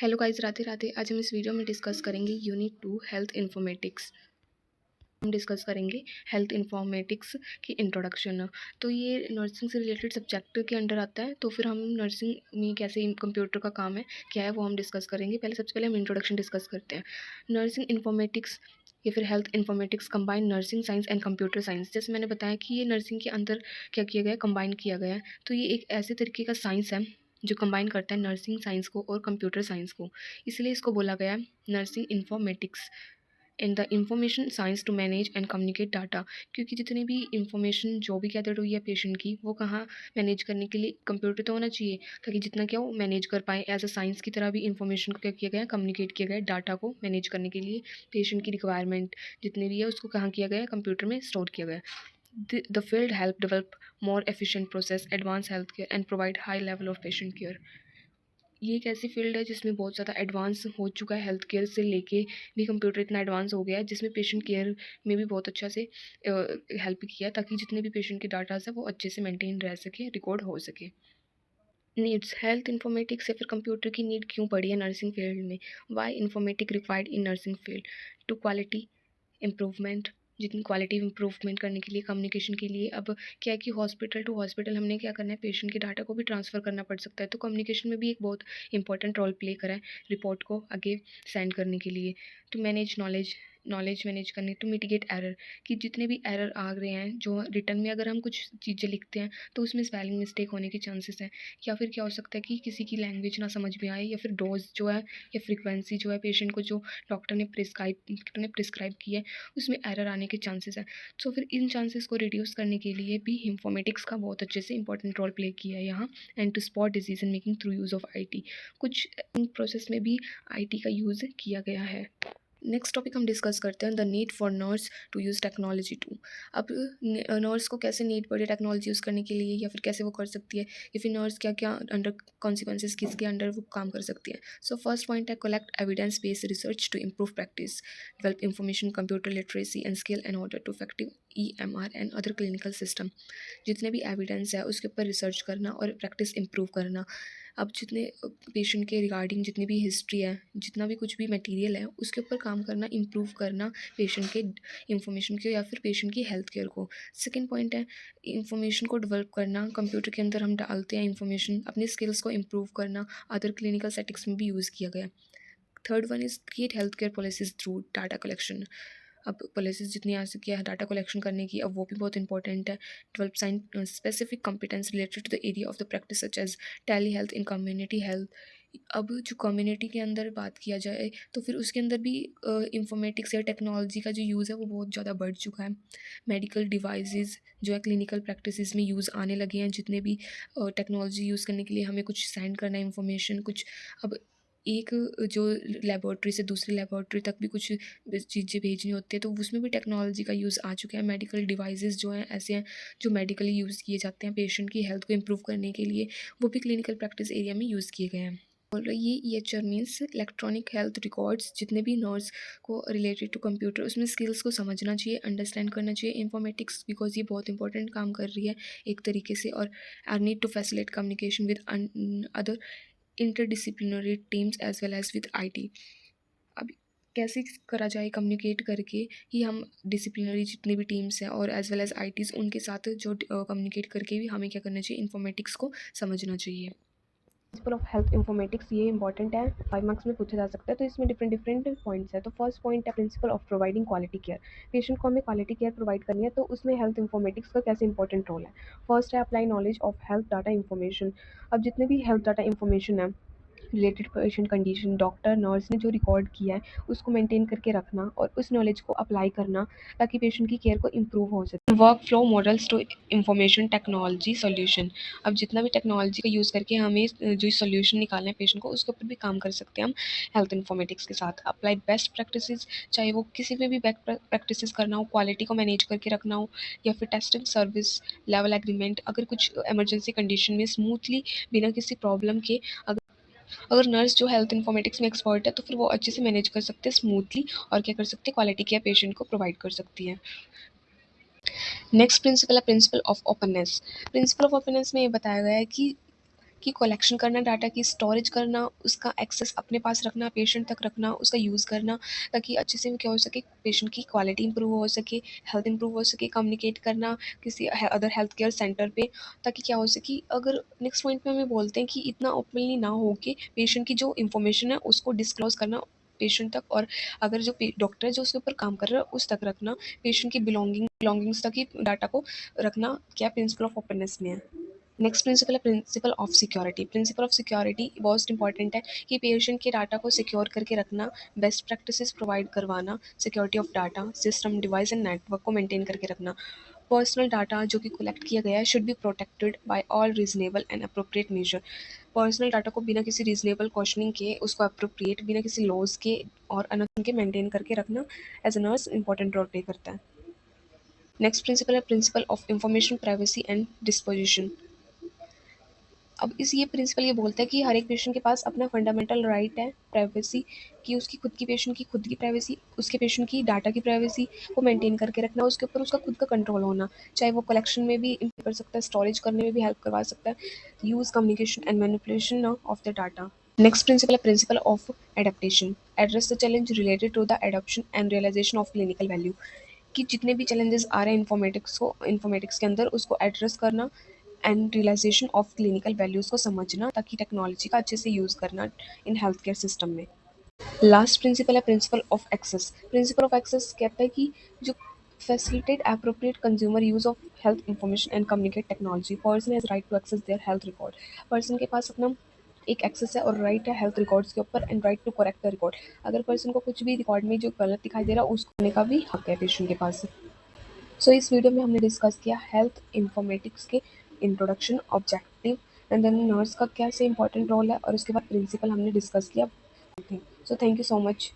Hello guys, Radhe Radhe. आज हम इस वीडियो में डिस्कस करेंगे यूनिट 2 हेल्थ इन्फॉर्मेटिक्स। हम डिस्कस करेंगे हेल्थ इन्फॉर्मेटिक्स की इंट्रोडक्शन। तो ये नर्सिंग से रिलेटेड सब्जेक्ट के अंडर आता है। तो फिर हम नर्सिंग में कैसे कंप्यूटर का काम है क्या है वो हम डिस्कस करेंगे। सबसे पहले हम इंट्रोडक्शन डिस्कस करते हैं। नर्सिंग इन्फॉर्मेटिक्स या फिर health informatics combine nursing science and computer science. जैसे मैंने बताया कि ये नर्सिंग के अंदर क्या किया गया है, कंबाइन किया गया है। तो ये एक ऐसे तरीके का साइंस है जो कंबाइन करता है नर्सिंग साइंस को और कंप्यूटर साइंस को, इसलिए इसको बोला गया है nursing informatics in the information science to manage and communicate data. क्योंकि जितनी भी इंफॉर्मेशन जो भी गैदर हुई है पेशेंट की, वो कहाँ मैनेज करने के लिए कंप्यूटर तो होना चाहिए, ताकि जितना क्या वो मैनेज कर पाए। एज अ साइंस की तरह भी इंफॉर्मेशन को क्या किया गया, कम्युनिकेट किया गया, डाटा को मैनेज करने के लिए पेशेंट की रिक्वायरमेंट जितनी भी है उसको कहाँ किया गया, कंप्यूटर में स्टोर किया गया। The field help develop more efficient process, advance healthcare, and provide high level of patient care. ये एक ऐसी फील्ड है जिसमें बहुत ज़्यादा एडवांस हो चुका है। हेल्थ केयर से लेके भी कंप्यूटर इतना एडवांस हो गया है, जिसमें पेशेंट केयर में भी बहुत अच्छा से हेल्प किया, ताकि जितने भी पेशेंट के डाटाज है वो अच्छे से मेंटेन रह सके, रिकॉर्ड हो सके। नीड्स हेल्थ इन्फॉर्मेटिक्स या फिर कंप्यूटर की नीड क्यों पड़ी है नर्सिंग फील्ड में। Why informatic required in nursing field to quality improvement, जितनी क्वालिटी इम्प्रूवमेंट करने के लिए, कम्युनिकेशन के लिए। अब क्या है कि हॉस्पिटल टू हॉस्पिटल हमने क्या करना है, पेशेंट के डाटा को भी ट्रांसफ़र करना पड़ सकता है। तो कम्युनिकेशन में भी एक बहुत इंपॉर्टेंट रोल प्ले करा है रिपोर्ट को आगे सेंड करने के लिए। टू मैनेज नॉलेज मैनेज करने, टू मिटिगेट एरर, कि जितने भी एरर आ रहे हैं जो रिटर्न में अगर हम कुछ चीज़ें लिखते हैं तो उसमें स्पेलिंग मिस्टेक होने के चांसेस हैं। या फिर क्या हो सकता है कि किसी की लैंग्वेज ना समझ में आए, या फिर डोज जो है या फ्रिक्वेंसी जो है पेशेंट को जो डॉक्टर ने प्रिस्क्राइब की है उसमें एरर आने के चांसेस हैं। तो फिर इन चांसेस को रिड्यूस करने के लिए भी इंफॉर्मेटिक्स का बहुत अच्छे से इंपॉर्टेंट रोल प्ले किया है यहाँ। And to spot decision making through use of IT, कुछ प्रोसेस में भी आईटी का यूज़ किया गया है। नेक्स्ट टॉपिक हम डिस्कस करते हैं the need for nurse to use technology to. अब नर्स को कैसे नीड पड़े टेक्नोलॉजी यूज़ करने के लिए, या फिर कैसे वो कर सकती है, या फिर नर्स क्या क्या अंडर कॉन्सिक्वेंसेज किसके अंडर वो काम कर सकती है। सो फर्स्ट पॉइंट है collect evidence based research to improve practice, develop information computer literacy and skill in order to effective EMR and other clinical system. जितने भी एविडेंस है उसके ऊपर रिसर्च करना और प्रैक्टिस इम्प्रूव करना। अब जितने पेशेंट के रिगार्डिंग जितनी भी हिस्ट्री है, जितना भी कुछ भी मटेरियल है, उसके ऊपर काम करना, इम्प्रूव करना पेशेंट के इंफॉर्मेशन को या फिर पेशेंट की हेल्थ केयर को। सेकंड पॉइंट है इंफॉर्मेशन को डेवलप करना, कंप्यूटर के अंदर हम डालते हैं इंफॉर्मेशन, अपनी स्किल्स को इम्प्रूव करना, अदर क्लिनिकल सेटिंग्स में भी यूज़ किया गया। Third one is create health care policies through data collection. अब पॉलिसीज जितनी आ सकी है डाटा कलेक्शन करने की, अब वो भी बहुत इंपॉर्टेंट है। Develop science specific competence related to the area of the practice such as telehealth in community health. अब जो कम्युनिटी के अंदर बात किया जाए तो फिर उसके अंदर भी इंफॉर्मेटिक्स या टेक्नोलॉजी का जो यूज़ है वो बहुत ज़्यादा बढ़ चुका है। मेडिकल डिवाइसेस जो है क्लिनिकल प्रैक्टिसेस में यूज़ आने लगे हैं, जितने भी टेक्नोलॉजी यूज़ करने के लिए हमें कुछ सेंड करना है इंफॉर्मेशन कुछ। अब एक जो लेबॉर्ट्री से दूसरी लेबॉर्ट्री तक भी कुछ चीज़ें भेजनी होती है तो उसमें भी टेक्नोलॉजी का यूज़ आ चुका है। मेडिकल डिवाइसेस जो हैं ऐसे हैं जो मेडिकली यूज़ किए जाते हैं पेशेंट की हेल्थ को इम्प्रूव करने के लिए, वो भी क्लिनिकल प्रैक्टिस एरिया में यूज़ किए गए हैं। और ये EHR means electronic health records, जितने भी नर्स को रिलेटेड टू कंप्यूटर उसमें स्किल्स को समझना चाहिए, अंडरस्टैंड करना चाहिए इंफॉर्मेटिक्स, बिकॉज ये बहुत इंपॉर्टेंट काम कर रही है एक तरीके से। और I need to facilitate communication with other interdisciplinary teams as well as with IT। अब कैसे करा जाए कम्युनिकेट करके कि हम डिसिप्लिनरी जितनी भी टीम्स हैं और एज वेल एज ITs उनके साथ जो कम्युनिकेट करके भी हमें क्या करना चाहिए, इंफॉर्मेटिक्स को समझना चाहिए। प्रिंसिपल ऑफ हेल्थ इन्फॉर्मेटिक्स ये इंपॉर्टेंट है, 5 मार्क्स में पूछा जा सकता है। तो इसमें डिफरेंट पॉइंट्स है। तो फर्स्ट पॉइंट है principle of providing quality care. Patient को हमें क्वालिटी केयर प्रोवाइड करनी है तो उसमें हेल्थ इन्फॉर्मेटिक्स का कैसे इंपॉर्टेंट रोल है। फर्स्ट है apply knowledge of health data information. अब जितने भी हेल्थ डाटा इन्फॉर्मेशन है related patient condition, doctor nurse ने जो रिकॉर्ड किया है उसको मेंटेन करके रखना और उस नॉलेज को अप्लाई करना ताकि पेशेंट की केयर को इम्प्रूव हो सके। Workflow models to information technology solution. अब जितना भी टेक्नोलॉजी का यूज़ करके हमें जो सॉल्यूशन निकालना है पेशेंट को, उसके ऊपर भी काम कर सकते हैं हम हेल्थ इन्फॉर्मेटिक्स के साथ। अप्लाई बेस्ट प्रैक्टिसेस, चाहे वो किसी में भी बेस्ट प्रैक्टिसेस करना हो, क्वालिटी को मैनेज करके रखना हो, या फिर टेस्टिंग सर्विस लेवल एग्रीमेंट, अगर कुछ इमरजेंसी कंडीशन में स्मूथली बिना किसी प्रॉब्लम के अगर नर्स जो हेल्थ इन्फॉर्मेटिक्स में एक्सपर्ट है तो फिर वो अच्छे से मैनेज कर सकते हैं स्मूथली, और क्या कर सकते हैं, क्वालिटी केयर पेशेंट को प्रोवाइड कर सकती है। नेक्स्ट प्रिंसिपल है principle of openness. Principle of openness में ये बताया गया है कि की कलेक्शन करना डाटा की, स्टोरेज करना, उसका एक्सेस अपने पास रखना, पेशेंट तक रखना, उसका यूज़ करना, ताकि अच्छे से क्या हो सके, पेशेंट की क्वालिटी इंप्रूव हो सके, हेल्थ इंप्रूव हो सके, कम्युनिकेट करना किसी अदर हेल्थ केयर सेंटर पे, ताकि क्या हो सके। अगर नेक्स्ट पॉइंट पे हमें बोलते हैं कि इतना ओपनली ना हो के पेशेंट की जो इन्फॉर्मेशन है उसको डिस्क्लोज करना पेशेंट तक, और अगर जो डॉक्टर है जो उसके ऊपर काम कर रहा है उस तक रखना, पेशेंट की बिलोंगिंग्स तक ही डाटा को रखना, क्या प्रिंसिपल ऑफ ओपननेस में है। नेक्स्ट प्रिंसिपल है principle of security. Principle of security बहुत इंपॉर्टेंट है कि पेशेंट के डाटा को सिक्योर करके रखना, बेस्ट प्रैक्टिसेस प्रोवाइड करवाना, security of data system device and network को मेंटेन करके रखना। पर्सनल डाटा जो कि कलेक्ट किया गया है should be protected by all reasonable and appropriate measure. Personal data को बिना किसी रीजनेबल क्वेश्चनिंग के, उसको अप्रोप्रिएट बिना किसी लॉज के और अनथन के मेंटेन करके रखना as a nurse important role play करता है। नेक्स्ट प्रिंसिपल है principle of information privacy and disposition. अब इस ये प्रिंसिपल ये बोलता है कि हर एक पेशेंट के पास अपना फंडामेंटल राइट है प्राइवेसी की, उसकी खुद की, पेशेंट की खुद की प्राइवेसी, उसके पेशेंट की डाटा की प्राइवेसी को मेंटेन करके रखना, उसके ऊपर उसका खुद का कंट्रोल होना, चाहे वो कलेक्शन में भी कर सकता है, स्टोरेज करने में भी हेल्प करवा सकता है, use communication and manipulation of the data. Next principle है principle of adaptation. Address the challenge related to the adoption and realisation of clinical value. कि जितने भी चैलेंजेस आ रहे हैं इन्फॉर्मेटिक्स के अंदर, उसको एड्रेस करना and realisation of clinical values को समझना, ताकि टेक्नोलॉजी का अच्छे से यूज़ करना इन हेल्थ केयर सिस्टम में। लास्ट प्रिंसिपल है principle of access. Principle of access कहता है कि जो facilitate appropriate consumer use of health information and communicate technology. Person has right to access their health record. Person के पास अपना एक access है और राइट है हेल्थ रिकॉर्ड्स के ऊपर, and right to correct the record. अगर पर्सन को कुछ भी रिकॉर्ड में जो गलत दिखाई दे रहा है उसको करने का भी हक है पेशेंट के पास। सो इस वीडियो में हमने डिस्कस किया हेल्थ इन्फॉर्मेटिक्स के introduction, objective, and then nurse का क्या से इंपॉर्टेंट रोल है, और उसके बाद प्रिंसिपल हमने डिस्कस किया। So thank you so much.